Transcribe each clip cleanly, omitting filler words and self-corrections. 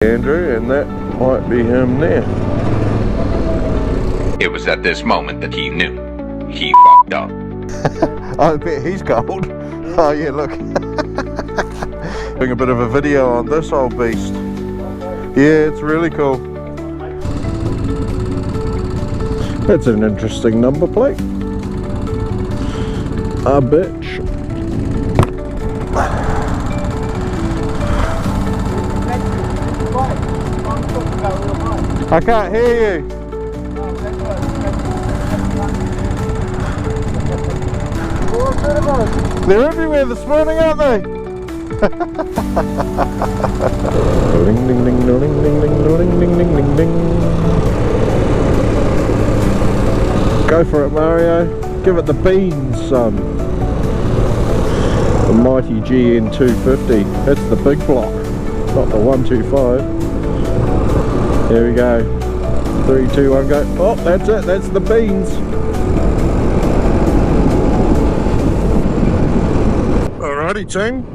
Andrew, and that might be him there. It was at this moment that he knew. He fucked up. I bet he's cold. Oh yeah, look. Doing a bit of a video on this old beast. Yeah, it's really cool. That's an interesting number plate. A bitch. I can't hear you. They're everywhere this morning, aren't they? Ding ding ding ding ding ding ding ding ding ding ding. Go for it, Mario. Give it the beans, son. The mighty GN250. That's the big block, not the 125. There we go. 3, 2, 1, go. Oh, that's it. That's the beans. Alrighty, team.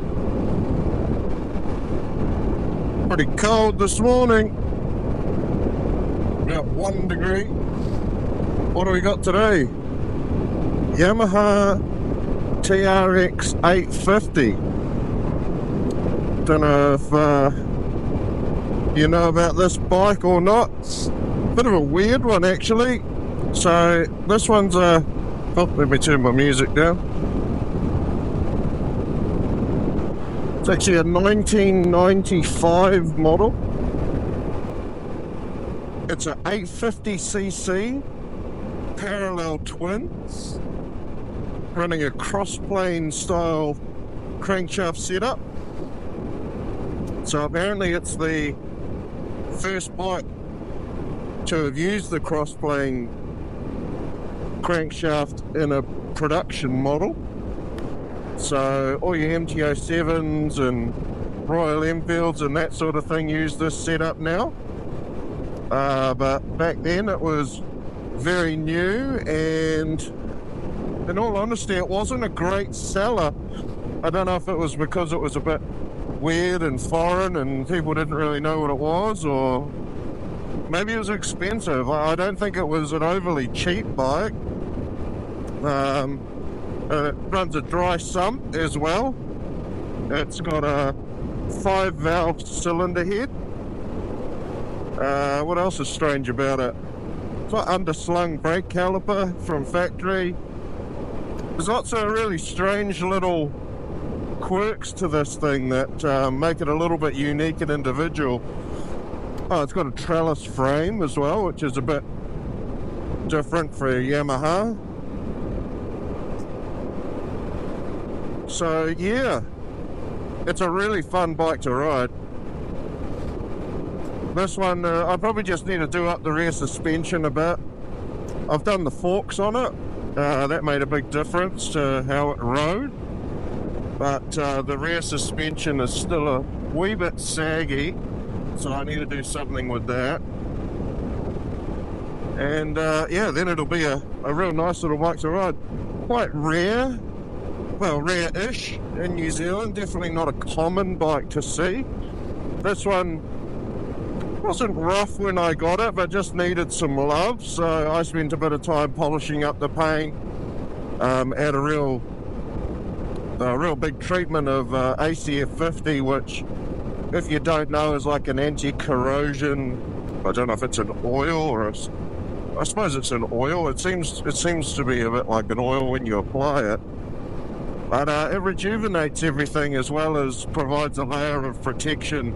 Pretty cold this morning. About 1 degree. What do we got today? Yamaha TRX850. Don't know if you know about this bike or not. Bit of a weird one, actually. So this one's a... Oh, let me turn my music down. It's actually a 1995 model. It's a 850cc parallel twins running a cross-plane style crankshaft setup. So apparently it's the first bike to have used the cross-plane crankshaft in a production model. So all your MT-07s and Royal Enfields and that sort of thing use this setup now. But back then it was very new, and in all honesty it wasn't a great seller. I don't know if it was because it was a bit weird and foreign and people didn't really know what it was, or maybe it was expensive. I don't think it was an overly cheap bike. It runs a dry sump as well. It's got a 5-valve cylinder head. What else is strange about it? It's got underslung brake caliper from factory. There's lots of really strange little quirks to this thing that make it a little bit unique and individual. Oh, it's got a trellis frame as well, which is a bit different for Yamaha. So yeah, it's a really fun bike to ride. This one, I probably just need to do up the rear suspension a bit. I've done the forks on it. That made a big difference to how it rode. But the rear suspension is still a wee bit saggy, so I need to do something with that. And yeah, then it'll be a real nice little bike to ride. Quite rare, well, rare-ish in New Zealand. Definitely not a common bike to see. This one wasn't rough when I got it, but just needed some love, so I spent a bit of time polishing up the paint. Had a real big treatment of ACF50, which, if you don't know, is like an anti-corrosion. I don't know if it's an oil or I suppose it's an oil. It seems to be a bit like an oil when you apply it. But it rejuvenates everything as well as provides a layer of protection.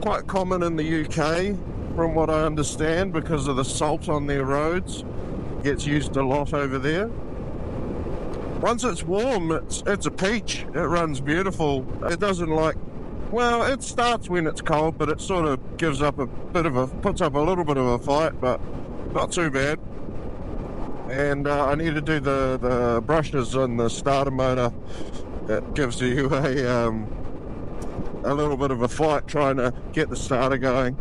Quite common in the UK, from what I understand, because of the salt on their roads. Gets used a lot over there. Once it's warm, it's a peach. It runs beautiful. It doesn't well, it starts when it's cold, but it sort of gives up puts up a little bit of a fight, but not too bad. And I need to do the brushes on the starter motor. It gives you a little bit of a fight trying to get the starter going.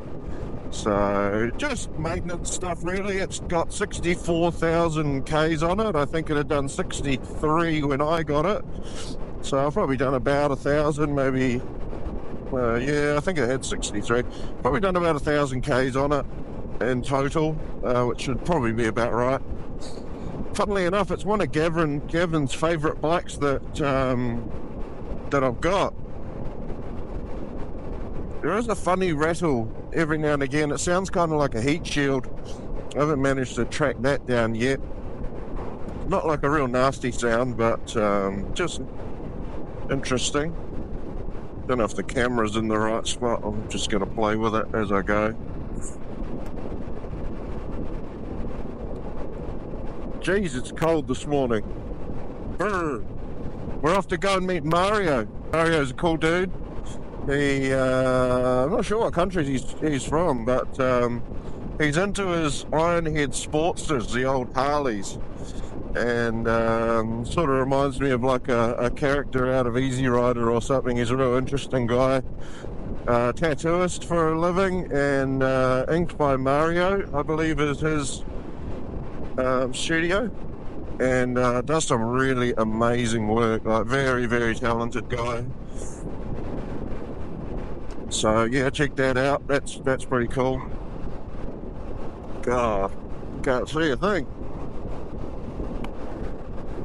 So just maintenance stuff really. It's got 64,000 Ks on it. I think it had done 63 when I got it. So I've probably done about 1,000, maybe Yeah, I think it had 63. Probably done about 1,000 Ks on it in total, which should probably be about right. Funnily enough, it's one of Gavin's favourite bikes that I've got. There is a funny rattle every now and again. It sounds kind of like a heat shield. I haven't managed to track that down yet. Not like a real nasty sound, but just interesting. Don't know if the camera's in the right spot. I'm just going to play with it as I go. Jeez, it's cold this morning. Brr. We're off to go and meet Mario. Mario's a cool dude. I'm not sure what country he's from, but he's into his Ironhead Sportsters, the old Harleys. And sort of reminds me of like a character out of Easy Rider or something. He's a real interesting guy. Tattooist for a living, and inked by Mario, I believe, is his studio, and does some really amazing work. Like, very, very talented guy. So yeah, check that out. That's pretty cool. God, can't see a thing.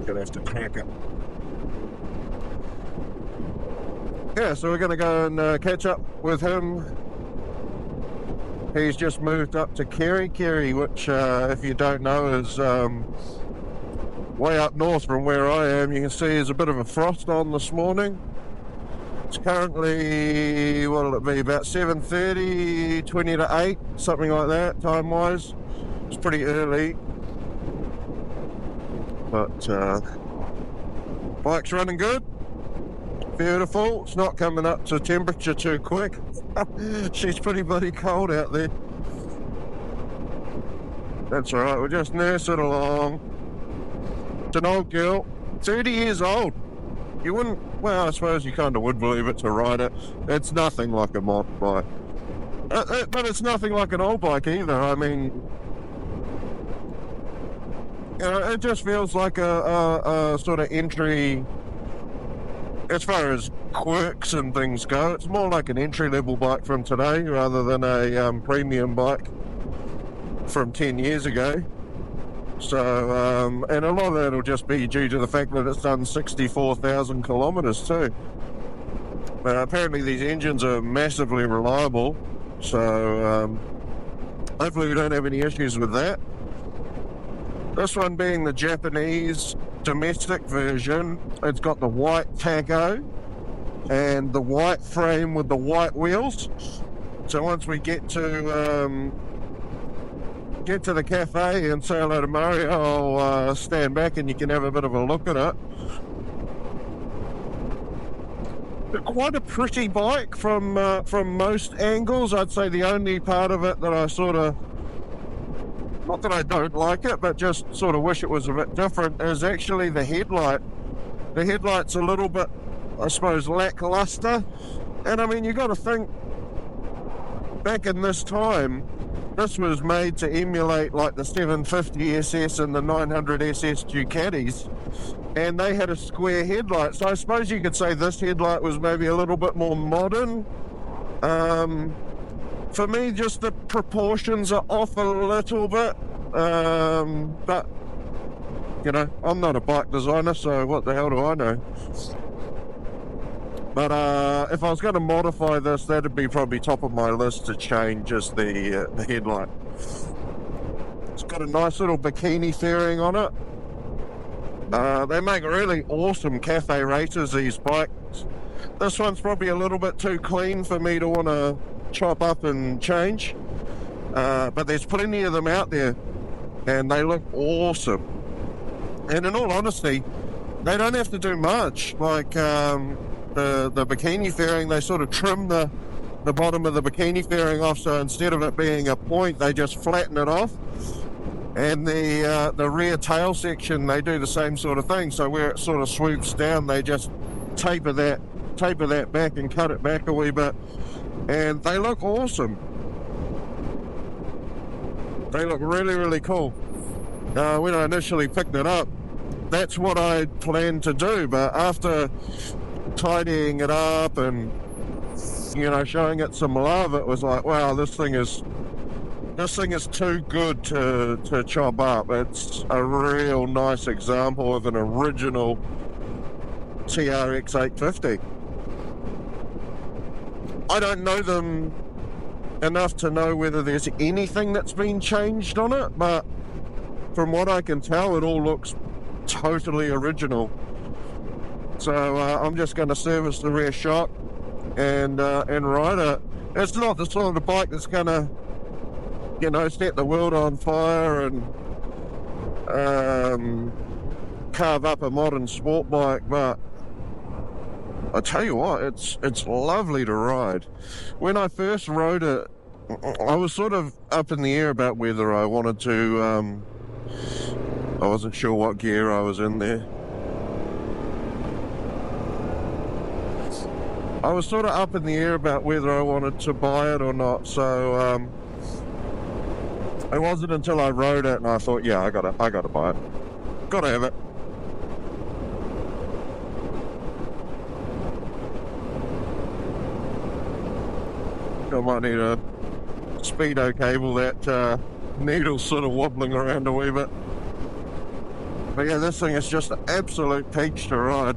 Gonna have to crack it. Yeah, so we're gonna go and catch up with him. He's just moved up to Kerry, which if you don't know is way up north from where I am. You can see there's a bit of a frost on this morning. It's currently, what'll it be, about 7:30, 20 to 8, something like that, time-wise. It's pretty early. But bike's running good. Beautiful. It's not coming up to temperature too quick. She's pretty bloody cold out there. That's alright, we'll just nurse it along. It's an old girl, 30 years old. You wouldn't, well, I suppose you kind of would believe it to ride it. It's nothing like a mod bike. But it's nothing like an old bike either. I mean, you know, it just feels like a sort of entry, as far as quirks and things go. It's more like an entry-level bike from today rather than a premium bike from 10 years ago. So, and a lot of that will just be due to the fact that it's done 64,000 kilometres too. Apparently these engines are massively reliable, so hopefully we don't have any issues with that. This one being the Japanese domestic version, it's got the white taco and the white frame with the white wheels. So once we get to the cafe and say hello to Mario, I'll stand back and you can have a bit of a look at it. Quite a pretty bike from most angles. I'd say the only part of it that I sort of, not that I don't like it, but just sort of wish it was a bit different, is actually the headlight. The headlight's a little bit, I suppose, lackluster. And I mean, you got to think, back in this time, this was made to emulate like the 750 SS and the 900 SS Ducatis, and they had a square headlight. So I suppose you could say this headlight was maybe a little bit more modern. For me, just the proportions are off a little bit, but, you know, I'm not a bike designer, so what the hell do I know? But if I was going to modify this, that'd be probably top of my list to change is the headlight. It's got a nice little bikini fairing on it. They make really awesome cafe racers, these bikes. This one's probably a little bit too clean for me to want to chop up and change, but there's plenty of them out there and they look awesome. And in all honesty, they don't have to do much. Like the bikini fairing, they sort of trim the bottom of the bikini fairing off, so instead of it being a point, they just flatten it off. And the rear tail section, they do the same sort of thing. So where it sort of swoops down, they just taper that back and cut it back a wee bit. And they look awesome. They look really, really cool. When I initially picked it up, that's what I planned to do. But after tidying it up and you know, showing it some love, it was like, wow, this thing is too good to chop up. It's a real nice example of an original TRX850. I don't know them enough to know whether there's anything that's been changed on it, but from what I can tell, it all looks totally original. So I'm just going to service the rear shock and ride it. It's not the sort of bike that's going to, you know, set the world on fire and carve up a modern sport bike, but I tell you what, it's lovely to ride. When I first rode it, I was sort of up in the air about whether I wanted to, I wasn't sure what gear I was in there. I was sort of up in the air about whether I wanted to buy it or not, so it wasn't until I rode it and I thought, yeah, I gotta buy it. Gotta have it. I might need a speedo cable. That needle's sort of wobbling around a wee bit. But yeah, this thing is just an absolute peach to ride.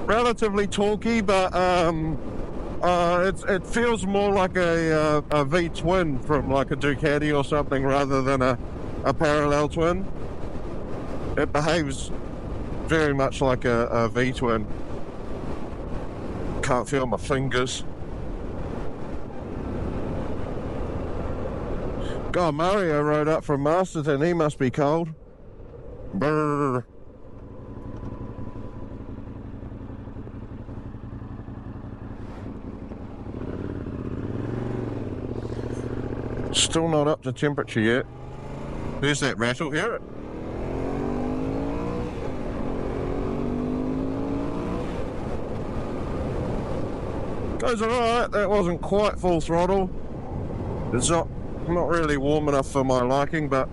Relatively torquey, but it feels more like a V-twin from like a Ducati or something rather than a parallel twin. It behaves very much like a V-twin. Can't feel my fingers. God, Mario rode up from Masterton. He must be cold. Brrr. Still not up to temperature yet. There's that rattle, hear it? Goes alright, that wasn't quite full throttle. It's not really warm enough for my liking, but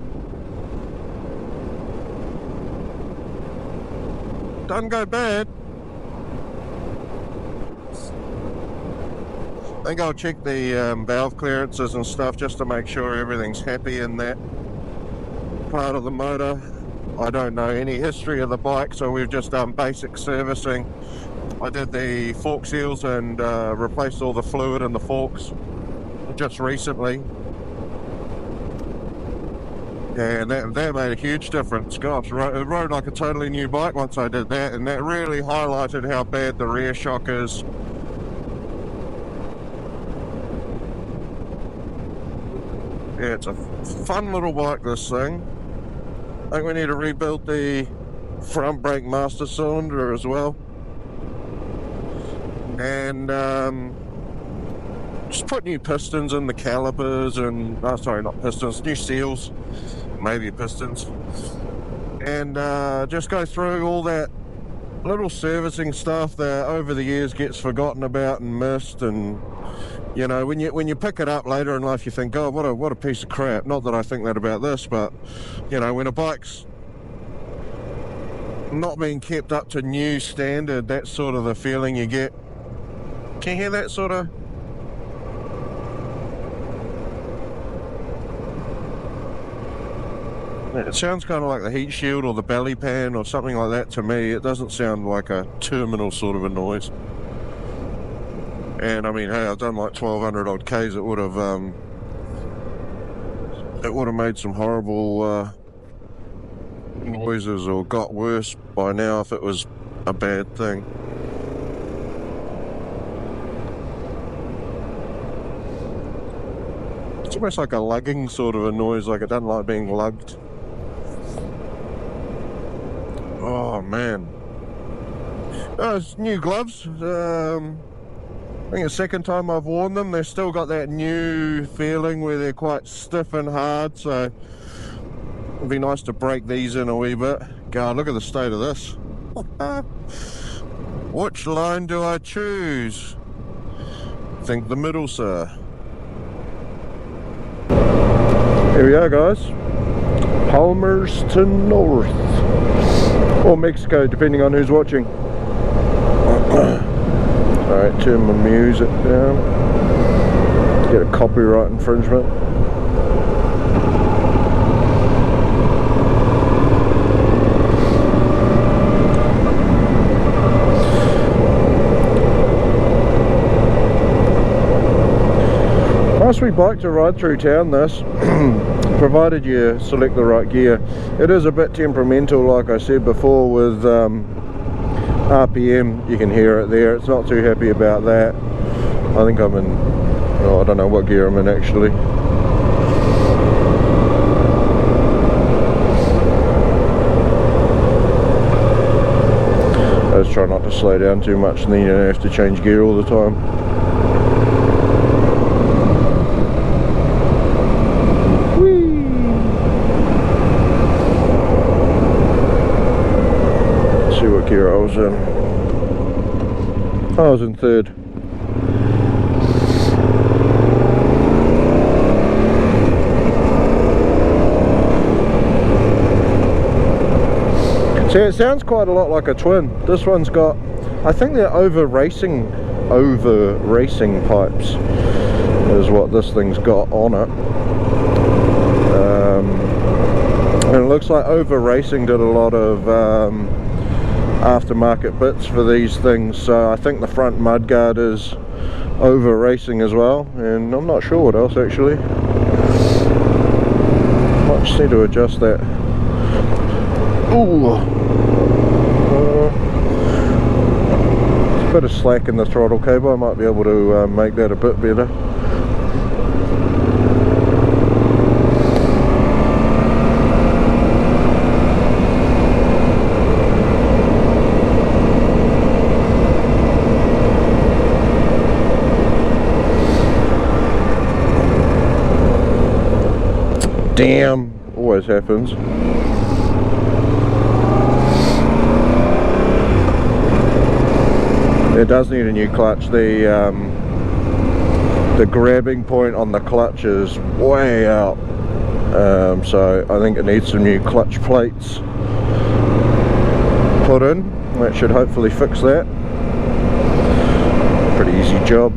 doesn't go bad. I think I'll check the valve clearances and stuff just to make sure everything's happy in that part of the motor. I don't know any history of the bike, so we've just done basic servicing. I did the fork seals and replaced all the fluid in the forks just recently. And that made a huge difference. Gosh, it rode like a totally new bike once I did that, and that really highlighted how bad the rear shock is. Yeah, it's a fun little bike, this thing. I think we need to rebuild the front brake master cylinder as well. And just put new pistons in the calipers and, oh, sorry, not pistons, new seals, maybe pistons. And just go through all that little servicing stuff that over the years gets forgotten about and missed. And you know, when you pick it up later in life, you think, oh, what a piece of crap. Not that I think that about this, but you know, when a bike's not being kept up to new standard, that's sort of the feeling you get. Can you hear that sort of? It sounds kind of like the heat shield or the belly pan or something like that to me. It doesn't sound like a terminal sort of a noise. And I mean, hey, I've done like 1200 odd Ks. It would have made some horrible noises or got worse by now if it was a bad thing. It's almost like a lugging sort of a noise, like it doesn't like being lugged. Oh man. It's new gloves. I think the second time I've worn them, they've still got that new feeling where they're quite stiff and hard, so it'd be nice to break these in a wee bit. God, look at the state of this. Which line do I choose? I think the middle, sir. Here we are, guys. Palmerston North. or Mexico, depending on who's watching. Alright, turn my music down. Get a copyright infringement. Nice wee bike to ride through town, this. Provided you select the right gear. It is a bit temperamental, like I said before, with RPM. You can hear it there. It's not too happy about that. I think I'm in, oh, I don't know what gear I'm in actually. I just try not to slow down too much, and then you don't have to change gear all the time. Gear I was in. I was in third. See, it sounds quite a lot like a twin. This one's got, I think they're over racing pipes is what this thing's got on it. And it looks like Over Racing did a lot of aftermarket bits for these things, so I think the front mudguard is Over Racing as well, and I'm not sure what else actually. Might just need to adjust that. Ooh, there's a bit of slack in the throttle cable. I might be able to make that a bit better. Damn, always happens. It does need a new clutch. The grabbing point on the clutch is way out, so I think it needs some new clutch plates put in. That should hopefully fix that. Pretty easy job.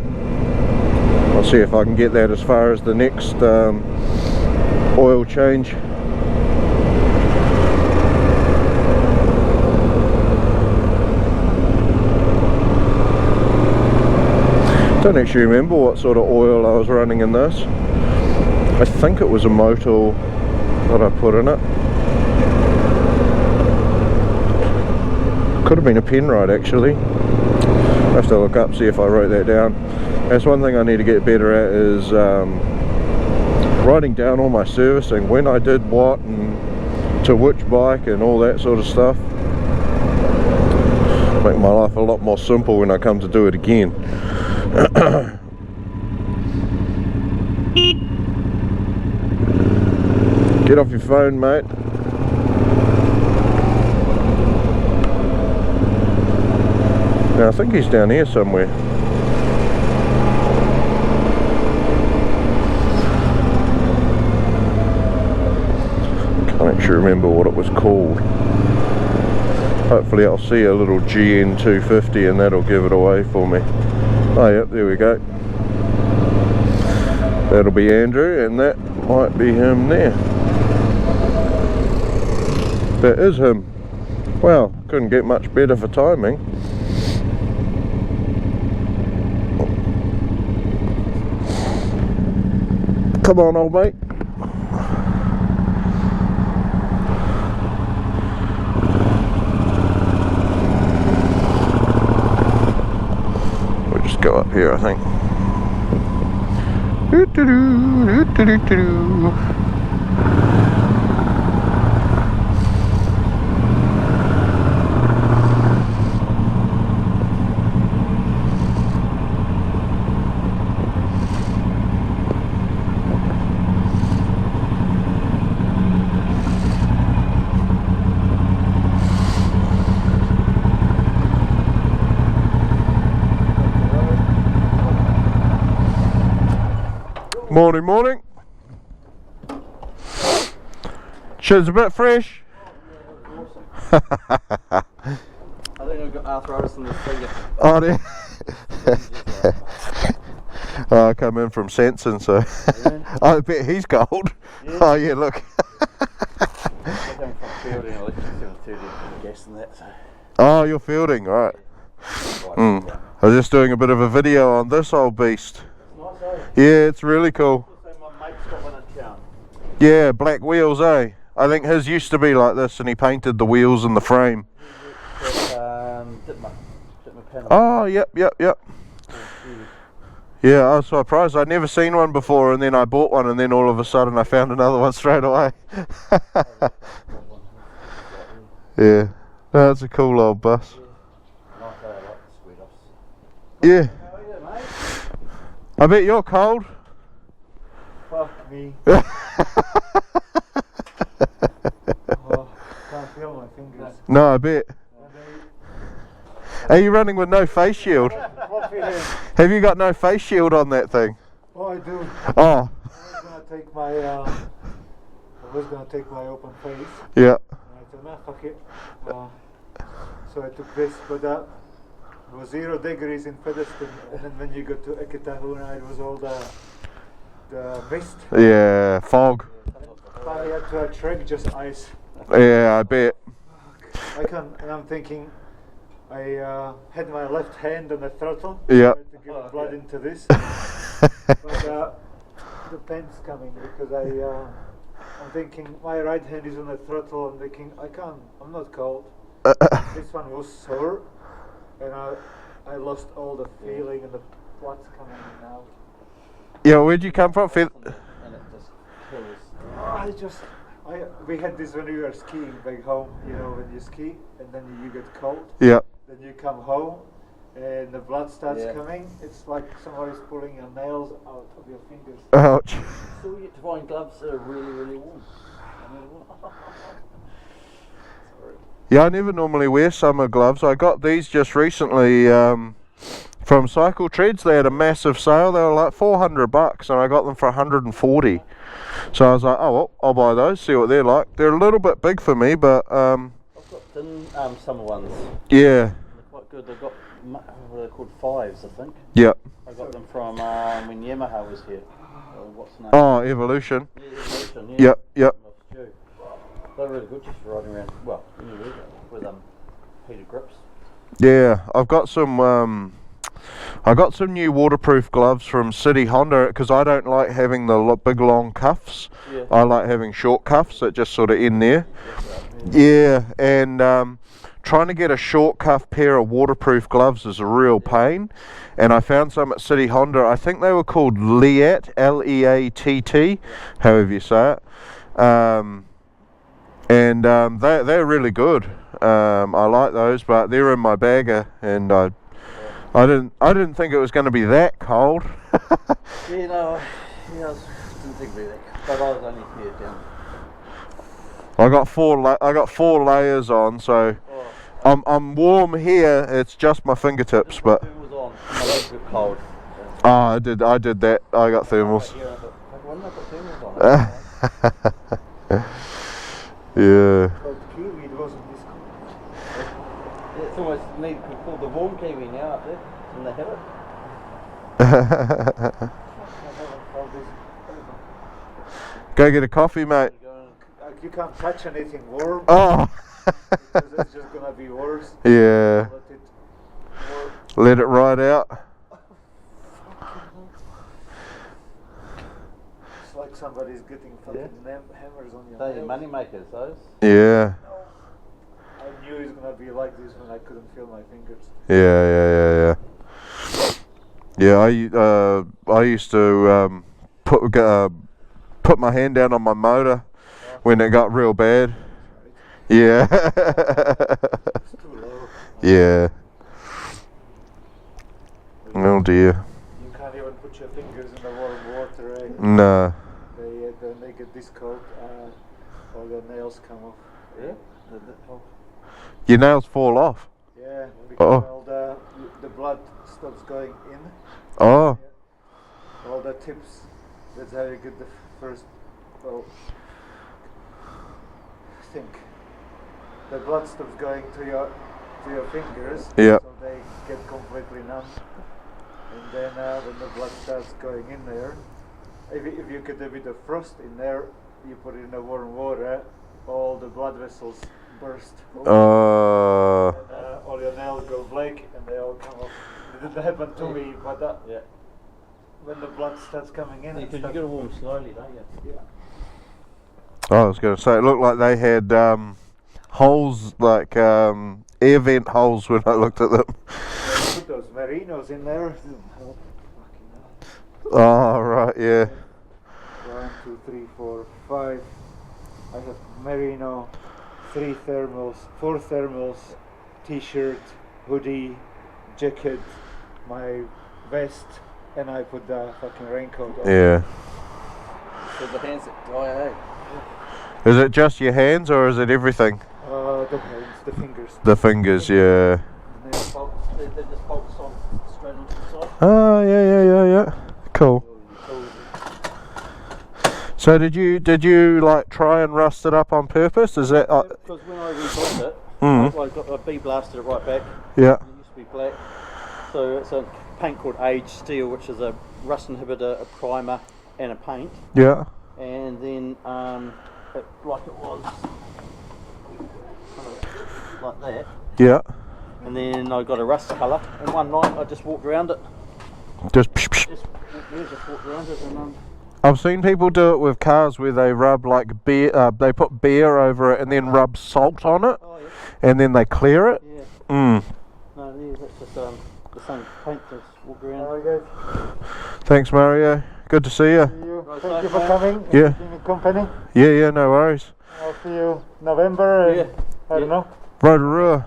I'll see if I can get that as far as the next oil change. Don't actually remember what sort of oil I was running in this. I think it was a Motul that I put in it. Could have been a Penrite actually. I have to look up, see if I wrote that down. That's one thing I need to get better at, is writing down all my servicing, when I did what and to which bike and all that sort of stuff. Make my life a lot more simple when I come to do it again. Get off your phone, mate. Now I think he's down here somewhere. Can't actually remember what it was called. Hopefully I'll see a little GN250 and that'll give it away for me. Oh yep, there we go. That'll be Andrew, and that might be him there. That is him. Well, couldn't get much better for timing. Come on, old mate. We'll just go up here, I think. Morning, morning. Shit's a bit fresh. I think I've got arthritis in the finger. Oh, there. Oh, I come in from Sanson, so I bet he's cold. Yeah. Oh yeah, look. I came from Fielding, electric 730, gas and that, so. Oh, you're fielding, right. I was just doing a bit of a video on this old beast. Nice, eh? Yeah, it's really cool. Also, my mate's got one in town. Yeah, black wheels, eh? I think his used to be like this, and he painted the wheels and the frame. Dip my panel. Oh, yep. Yeah, I was surprised. I'd never seen one before, and then I bought one, and then all of a sudden I found another one straight away. Yeah, that's a cool old bus. Yeah. I bet you're cold. Fuck me. Can't feel my fingers. No, I bet. Are you running with no face shield? Have you got no face shield on that thing? Oh, I do. Oh. I was gonna take my open face. Yeah. And I said, nah, fuck it. So I took this, but it was 0 degrees in Featherstone, and then when you got to Eketahuna, it was all the mist. Yeah, fog. I had to trek just ice. Yeah, I bet. And I'm thinking, I had my left hand on the throttle. Yeah. To get blood into this. But the pain's coming because I'm thinking my right hand is on the throttle. I'm thinking I'm not cold. This one was sore, and I lost all the feeling and the blood's coming in now. Yeah, where'd you come from? And it just kills. We had this when we were skiing back home, you know, when you ski and then you get cold. Yeah. Then you come home and the blood starts coming. It's like somebody's pulling your nails out of your fingers. Ouch. So you get to find gloves that are really, really warm. Yeah, I never normally wear summer gloves. I got these just recently from Cycle Treads. They had a massive sale. They were like $400 and I got them for 140. So I was like, oh well, I'll buy those, see what they're like. They're a little bit big for me, but I've got thin summer ones. Yeah. They're quite good. They've got what they're called 5s, I think. Yep. I got them from when Yamaha was here. What's the name? Oh, Evolution. Yeah, Evolution, yeah. Yep. They're really good just for riding around. Well, with heated grips. Yeah, I've got some. I got some new waterproof gloves from City Honda because I don't like having the big long cuffs. Yeah. I like having short cuffs that just sort of end there. Yeah, and trying to get a short cuff pair of waterproof gloves is a real pain. And I found some at City Honda. I think they were called Leatt, L-E-A-T-T, however you say it. And they're really good. I like those, but they're in my bagger, and I didn't think it was going to be that cold. I didn't think it'd be that cold, but I was only here down. I got four layers on, so I'm warm here. It's just my fingertips, but It was on. My legs were cold. I did that. I got thermals. Yeah, why didn't I put thermals on? Yeah. But kiwi, it wasn't this cold. It's almost need to pull the warm kiwi now up there, and they have it. I haven't felt this. Go get a coffee, mate. You can't touch anything warm. Oh. Because it's just gonna be worse. Yeah. Let it ride out. It's like somebody's getting fucking hammers on your They're nails. money makers, those. Yeah. I knew it was gonna be like this when I couldn't feel my fingers. Yeah. Yeah, I used to put my hand down on my motor when it got real bad. Yeah. It's too low. Yeah. Oh dear. You can't even put your fingers in the warm water, eh? No. When they get this cold, all their nails come off. Yeah? Your nails fall off. Yeah, because all the blood stops going in. Oh. All the tips. That's how you get the first. Well, I think the blood stops going to your fingers, Yeah. so they get completely numb. And then when the blood starts going in there, if you get a bit of frost in there, you put it in the warm water, all the blood vessels burst. And, all your nails go black and they all come off. It didn't happen to me, but when the blood starts coming in, Because you got to warm slowly, don't you? Yeah. I was going to say, it looked like they had holes, like air vent holes when I looked at them. They put those merinos in there. Oh, right, yeah. 1, 2, 3, 4, 5. I have merino, 3 thermals, 4 thermals, t-shirt, hoodie, jacket, my vest, and I put the fucking raincoat on. Yeah. So the hands that die, eh? Is it just your hands or is it everything? The hands, the fingers. The fingers, yeah. And then They just bolts on straight onto the side. Oh, yeah. Cool. So did you like try and rust it up on purpose? Is that Because when I rebuilt it, I got a bee blasted it right back. yeah. It used to be black. So it's a paint called Age Steel, which is a rust inhibitor, a primer, and a paint. Yeah. And then like it was like that. Yeah. And then I got a rust colour, and one night I just walked around it. Just Just walked around it, and I've seen people do it with cars where they rub like beer, they put beer over it and then rub salt on it, oh yeah, and then they clear it. yeah. Mm. No, yeah, that's just the same paint. Just walk around. guys, Thanks, Mario. Good to see you. see you. Right, Thank you so, for coming. Yeah. And keeping me company. Yeah, no worries. I'll see you November. Yeah. I don't know. Rotorua.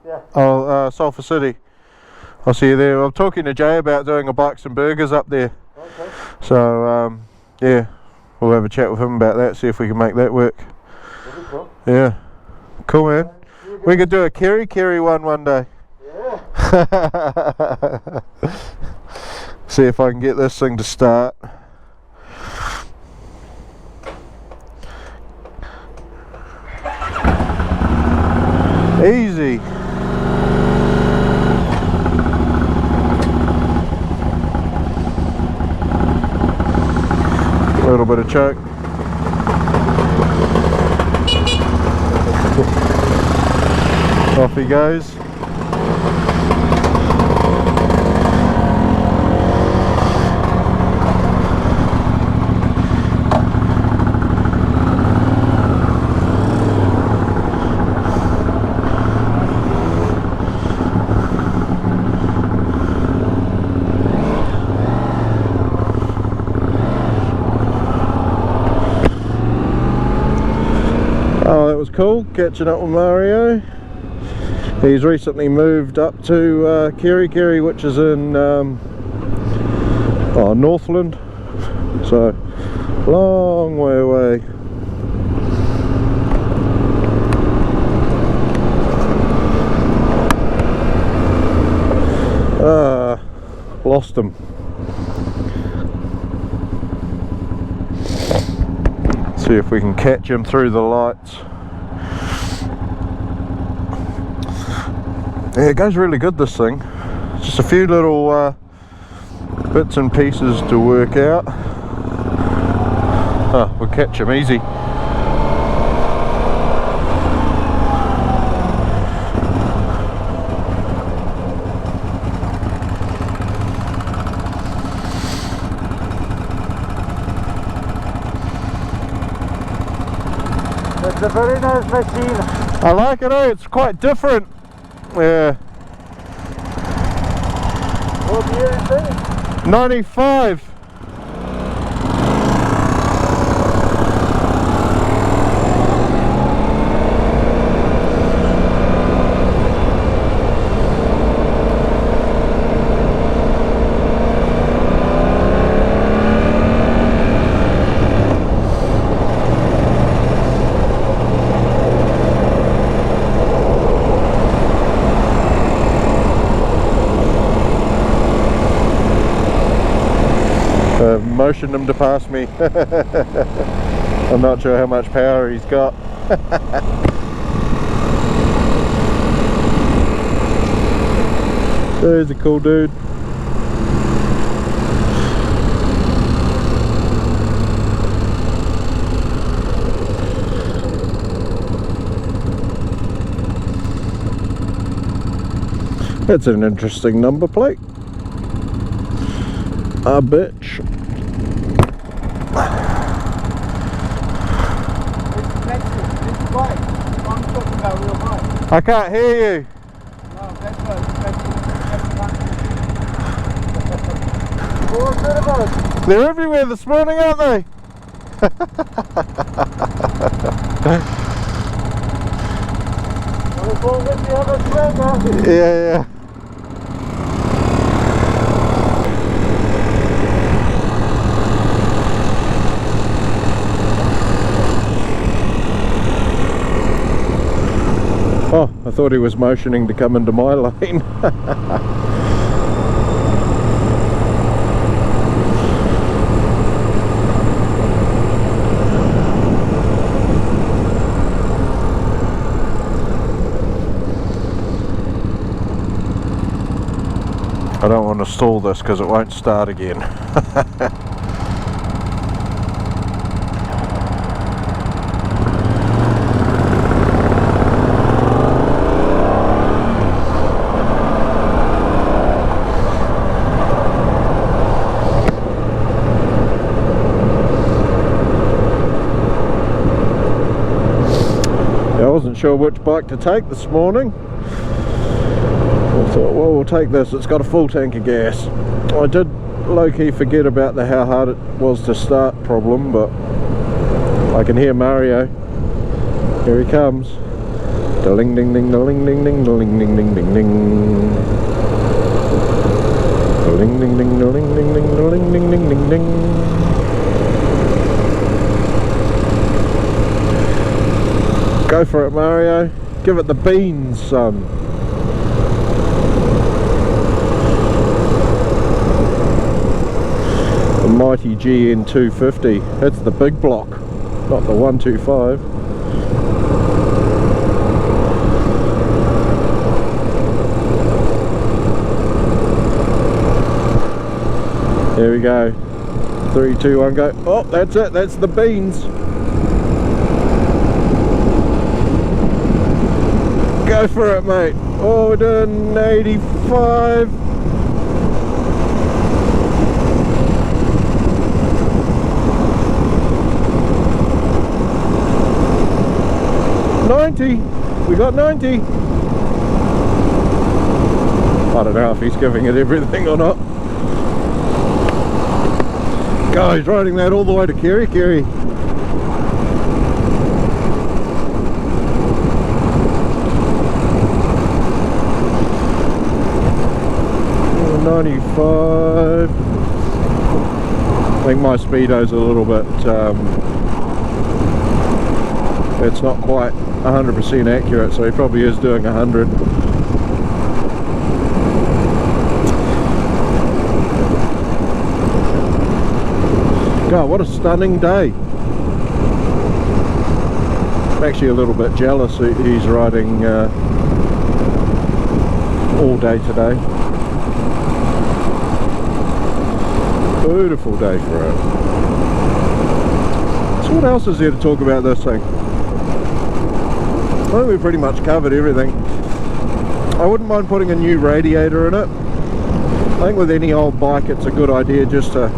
Yeah. Oh, Sulphur City. I'll see you there. I'm talking to Jay about doing a bikes and burgers up there. Okay. So, yeah, we'll have a chat with him about that, see if we can make that work. Very cool. Yeah. Cool, man. We could do a Kerry one day. Yeah. See if I can get this thing to start. Easy. A little bit of choke. Off he goes. Oh, that was cool, catching up with Mario. He's recently moved up to Kerry, which is in Northland, so long way away. Lost him. See if we can catch him through the lights. Yeah, it goes really good, this thing. Just a few little bits and pieces to work out. Oh, we'll catch him easy. That's a very nice machine. I like it, it's quite different. Yeah. What year is it? 95. Motioned him to pass me. I'm not sure how much power he's got. There's a cool dude. That's an interesting number plate. A bitch. It's bike. I'm talking about real bike. I can't hear you. No, that's what good about it. They're everywhere this morning, aren't they? Well, as long as you have a friend, Yeah. Oh, I thought he was motioning to come into my lane. I don't want to stall this because it won't start again. I wasn't sure which bike to take this morning. I thought, well, we'll take this. It's got a full tank of gas. I did low-key forget about the how hard it was to start problem, but I can hear Mario. Here he comes. Ding ding ding ding ding ding ding ding ding ding ding. Ding ding ding ding ding ding ding ding ding ding ding. Go for it, Mario. Give it the beans, son. The mighty GN250. That's the big block, not the 125. There we go. 3, 2, 1, go. Oh, that's it. That's the beans. Go for it, mate. Oh, we're doing 85. We got 90. I don't know if he's giving it everything or not. God, he's riding that all the way to Kerikeri. Oh, 95. I think my speedo's a little bit it's not quite 100% accurate, so he probably is doing 100. God, what a stunning day. I'm actually a little bit jealous he's riding all day today. Beautiful day for it. So what else is there to talk about this thing? I think we've pretty much covered everything. I wouldn't mind putting a new radiator in it. I think with any old bike it's a good idea just to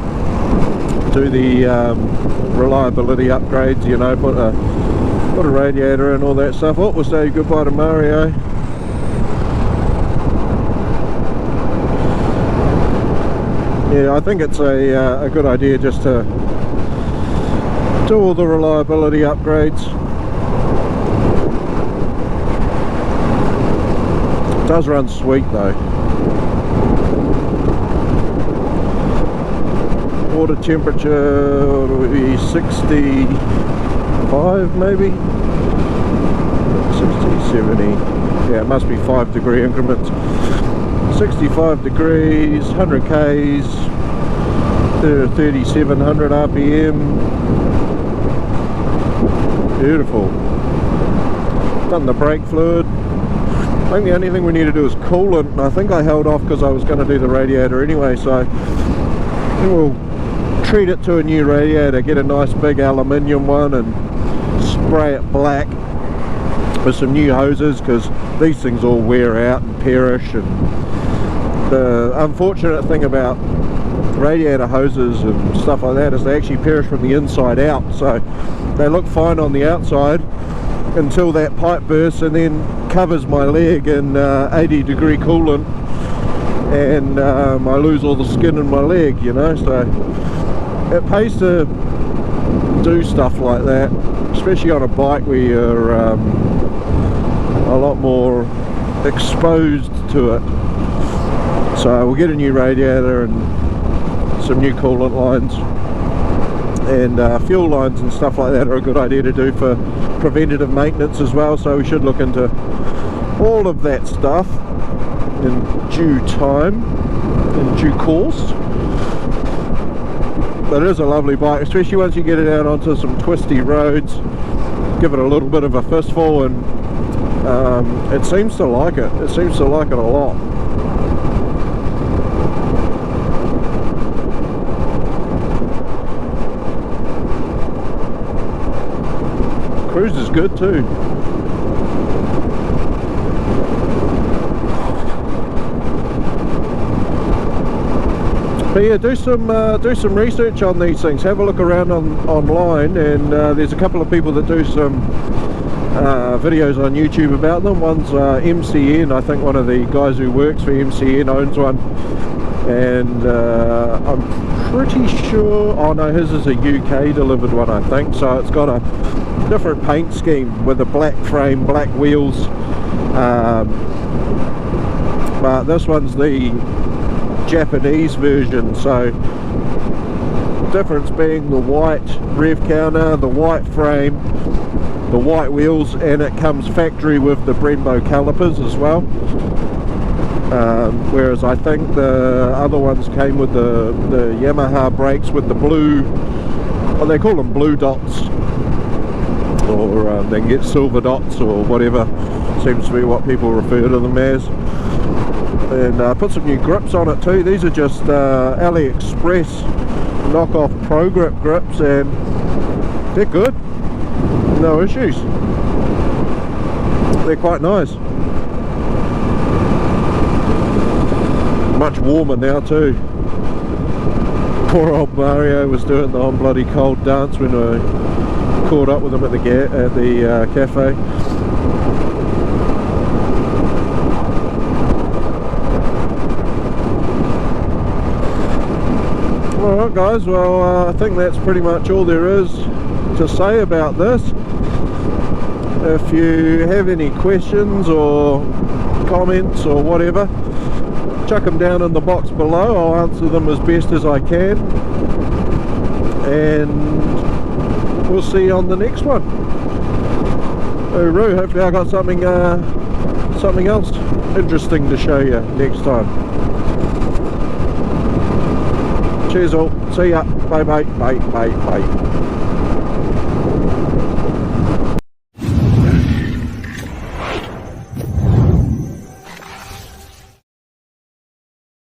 do the reliability upgrades, you know, put a radiator in, all that stuff. Oh, we'll say goodbye to Mario. Yeah, I think it's a good idea just to do all the reliability upgrades. It does run sweet though. Water temperature would be 65 maybe? 60, 70, yeah, it must be 5 degree increments. 65 degrees, 100 Ks, 3700 RPM. Beautiful. Done the brake fluid. think the only thing we need to do is coolant, and I think I held off because I was going to do the radiator anyway, so we'll treat it to a new radiator, get a nice big aluminium one and spray it black with some new hoses, because these things all wear out and perish. And the unfortunate thing about radiator hoses and stuff like that is they actually perish from the inside out, so they look fine on the outside until that pipe bursts and then covers my leg in 80-degree coolant, and I lose all the skin in my leg, you know. So it pays to do stuff like that, especially on a bike where you're a lot more exposed to it. So we'll get a new radiator and some new coolant lines, and fuel lines and stuff like that are a good idea to do for preventative maintenance as well, so we should look into all of that stuff in due time, in due course. But it is a lovely bike, especially once you get it out onto some twisty roads. Give it a little bit of a fistful, and it seems to like it. It seems to like it a lot. Cruise is good too. But yeah, do some research on these things. Have a look around online, and there's a couple of people that do some videos on YouTube about them. One's MCN, I think one of the guys who works for MCN owns one, and I'm pretty sure, oh no, his is a UK delivered one, I think, so it's got a different paint scheme with a black frame, black wheels, but this one's the Japanese version, so difference being the white rev counter, the white frame, the white wheels, and it comes factory with the Brembo calipers as well, whereas I think the other ones came with the Yamaha brakes with the blue, well, they call them blue dots, or they can get silver dots or whatever, seems to be what people refer to them as. And put some new grips on it too. These are just AliExpress knockoff Pro Grip grips, and they're good, no issues, they're quite nice. Much warmer now too. Poor old Mario was doing the on bloody cold dance when I caught up with him at the cafe. Alright guys, well I think that's pretty much all there is to say about this. If you have any questions or comments or whatever, chuck them down in the box below. I'll answer them as best as I can, and we'll see you on the next one. Hooroo, hopefully I got something else interesting to show you next time. Cheers all, see ya, bye bye, bye bye bye.